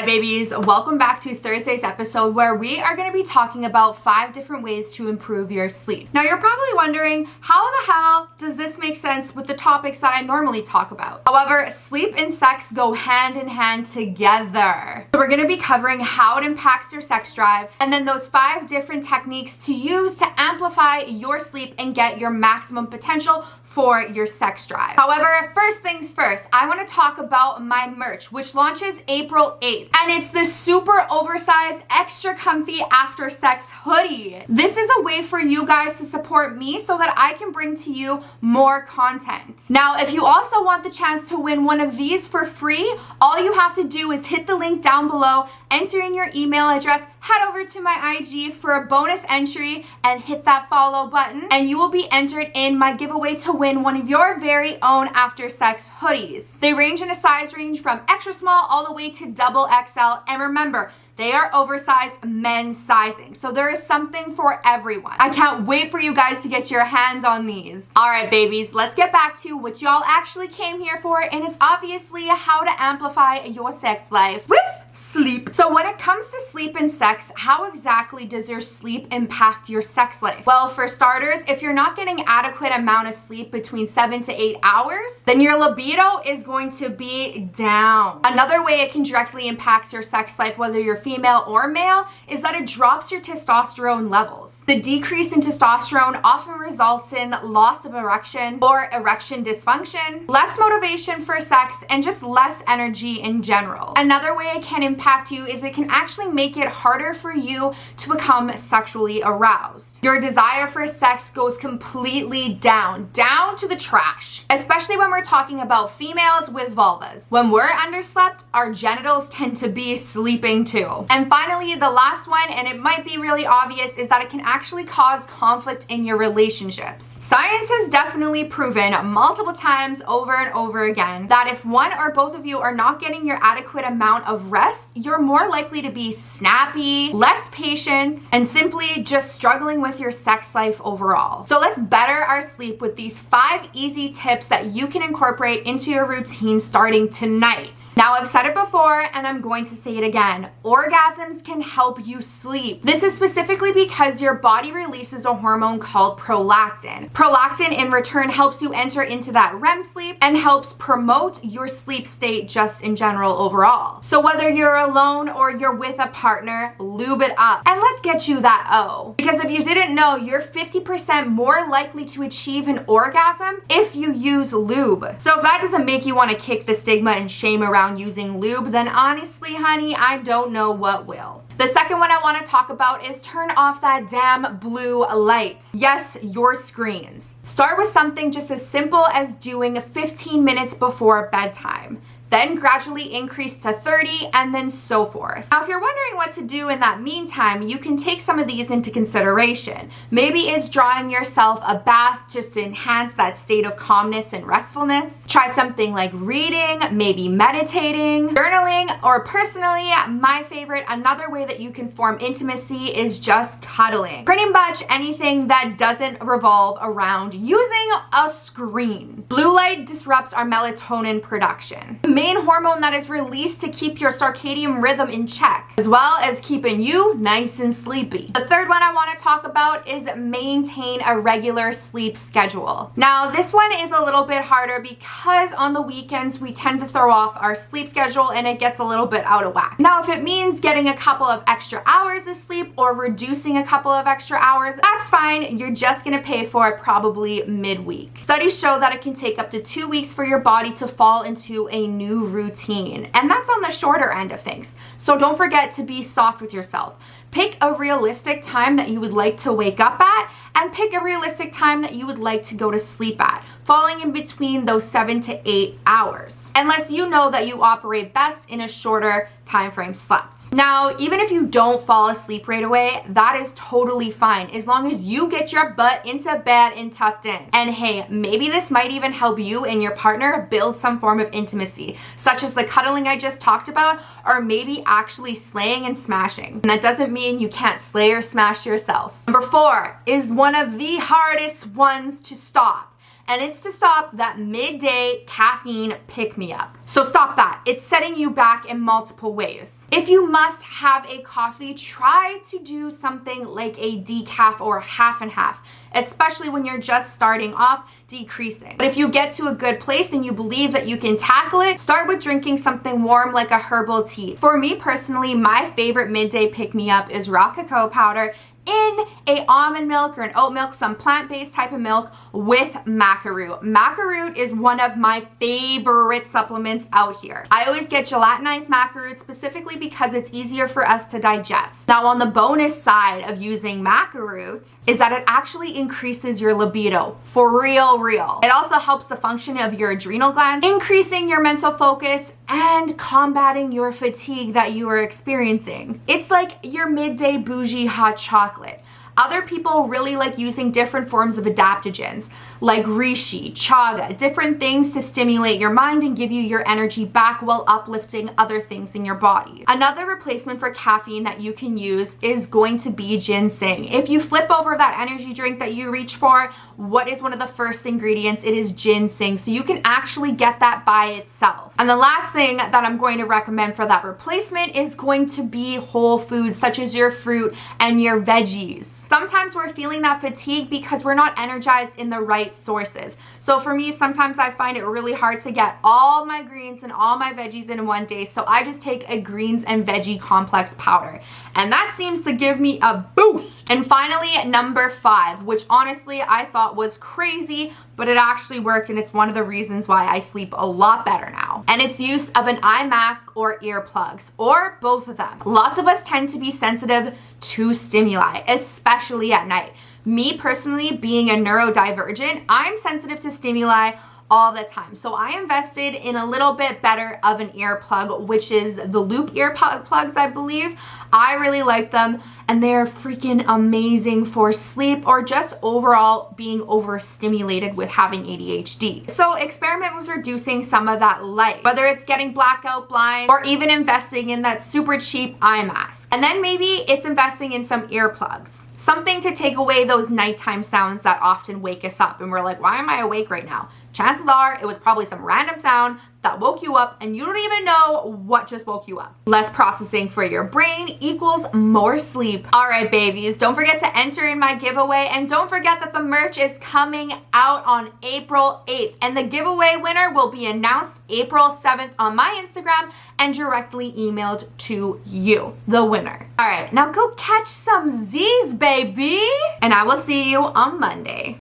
Hi babies, welcome back to Thursday's episode where we are going to be talking about 5 different ways to improve your sleep. Now you're probably wondering, how the hell does this make sense with the topics that I normally talk about? However, sleep and sex go hand in hand together. So we're going to be covering how it impacts your sex drive and then those 5 different techniques to use to amplify your sleep and get your maximum potential for your sex drive. However, first things first, I want to talk about my merch, which launches April 8th. And it's this super oversized, extra comfy after sex hoodie. This is a way for you guys to support me so that I can bring to you more content. Now, if you also want the chance to win one of these for free, all you have to do is hit the link down below, enter in your email address, head over to my IG for a bonus entry and hit that follow button, and you will be entered in my giveaway to win one of your very own after sex hoodies. They range in a size range from extra small all the way to double XL, and remember, they are oversized men's sizing, so there is something for everyone. I can't wait for you guys to get your hands on these. All right, babies, let's get back to what y'all actually came here for, and it's obviously how to amplify your sex life with sleep. So when it comes to sleep and sex, how exactly does your sleep impact your sex life? Well, for starters, if you're not getting adequate amount of sleep between 7 to 8 hours, then your libido is going to be down. Another way it can directly impact your sex life, whether you're female or male, is that it drops your testosterone levels. The decrease in testosterone often results in loss of erection or erection dysfunction, less motivation for sex, and just less energy in general. Another way it can impact you is it can actually make it harder for you to become sexually aroused. Your desire for sex goes completely down to the trash, especially when we're talking about females with vulvas. When we're underslept, our genitals tend to be sleeping too. And finally, the last one, and it might be really obvious, is that it can actually cause conflict in your relationships. Science has definitely proven multiple times over and over again that if one or both of you are not getting your adequate amount of rest, you're more likely to be snappy, less patient, and simply just struggling with your sex life overall. So let's better our sleep with these 5 easy tips that you can incorporate into your routine starting tonight. Now, I've said it before and I'm going to say it again. Orgasms can help you sleep. This is specifically because your body releases a hormone called prolactin. Prolactin in return helps you enter into that REM sleep and helps promote your sleep state just in general overall. So whether you're alone or you're with a partner, lube it up. And let's get you that O. Because if you didn't know, you're 50% more likely to achieve an orgasm if you use lube. So if that doesn't make you want to kick the stigma and shame around using lube, then honestly, honey, I don't know what will. The second one I want to talk about is turn off that damn blue light. Yes, your screens. Start with something just as simple as doing 15 minutes before bedtime. Then gradually increase to 30, and then so forth. Now, if you're wondering what to do in that meantime, you can take some of these into consideration. Maybe it's drawing yourself a bath just to enhance that state of calmness and restfulness. Try something like reading, maybe meditating, journaling, or personally, my favorite, another way that you can form intimacy is just cuddling. Pretty much anything that doesn't revolve around using a screen. Blue light disrupts our melatonin production, main hormone that is released to keep your circadian rhythm in check, as well as keeping you nice and sleepy. The third one I want to talk about is maintain a regular sleep schedule. Now, this one is a little bit harder because on the weekends we tend to throw off our sleep schedule and it gets a little bit out of whack. Now, if it means getting a couple of extra hours of sleep or reducing a couple of extra hours, that's fine. You're just gonna pay for it probably midweek. Studies show that it can take up to 2 weeks for your body to fall into a new routine, and that's on the shorter end of things. So don't forget to be soft with yourself. Pick a realistic time that you would like to wake up at, and pick a realistic time that you would like to go to sleep at, falling in between those 7 to 8 hours, unless you know that you operate best in a shorter time frame slept. Now, even if you don't fall asleep right away, that is totally fine, as long as you get your butt into bed and tucked in. And hey, maybe this might even help you and your partner build some form of intimacy, such as the cuddling I just talked about, or maybe actually slaying and smashing. And that doesn't mean you can't slay or smash yourself. Number 4 is one of the hardest ones to stop. and it's to stop that midday caffeine pick-me-up. So stop that. It's setting you back in multiple ways. If you must have a coffee, try to do something like a decaf or half and half, especially when you're just starting off, decreasing. But if you get to a good place and you believe that you can tackle it, start with drinking something warm like a herbal tea. For me personally, my favorite midday pick-me-up is raw cacao powder in a almond milk or an oat milk, some plant-based type of milk with maca root. Maca root is one of my favorite supplements out here. I always get gelatinized maca root specifically because it's easier for us to digest. Now, on the bonus side of using maca root is that it actually increases your libido, for real. It also helps the function of your adrenal glands, increasing your mental focus and combating your fatigue that you are experiencing. It's like your midday bougie hot chocolate. Other people really like using different forms of adaptogens like reishi, chaga, different things to stimulate your mind and give you your energy back while uplifting other things in your body. Another replacement for caffeine that you can use is going to be ginseng. If you flip over that energy drink that you reach for, what is one of the first ingredients? It is ginseng. So you can actually get that by itself. And the last thing that I'm going to recommend for that replacement is going to be whole foods such as your fruit and your veggies. Sometimes we're feeling that fatigue because we're not energized in the right sources. So for me, sometimes I find it really hard to get all my greens and all my veggies in one day. So I just take a greens and veggie complex powder. And that seems to give me a boost. And finally, number 5, which honestly I thought was crazy, but it actually worked, and it's one of the reasons why I sleep a lot better now. And it's the use of an eye mask or earplugs, or both of them. Lots of us tend to be sensitive to stimuli, especially at night. Me personally, being a neurodivergent, I'm sensitive to stimuli all the time. So I invested in a little bit better of an earplug, which is the loop earplugs, I believe. I really like them, and they're freaking amazing for sleep or just overall being overstimulated with having ADHD. So experiment with reducing some of that light, whether it's getting blackout blind or even investing in that super cheap eye mask. And then maybe it's investing in some earplugs, something to take away those nighttime sounds that often wake us up and we're like, why am I awake right now? Chances are it was probably some random sound that woke you up and you don't even know what just woke you up. Less processing for your brain equals more sleep. All right, babies, don't forget to enter in my giveaway, and don't forget that the merch is coming out on April 8th, and the giveaway winner will be announced April 7th on my Instagram and directly emailed to you, the winner. All right, now go catch some Z's, baby, and I will see you on Monday.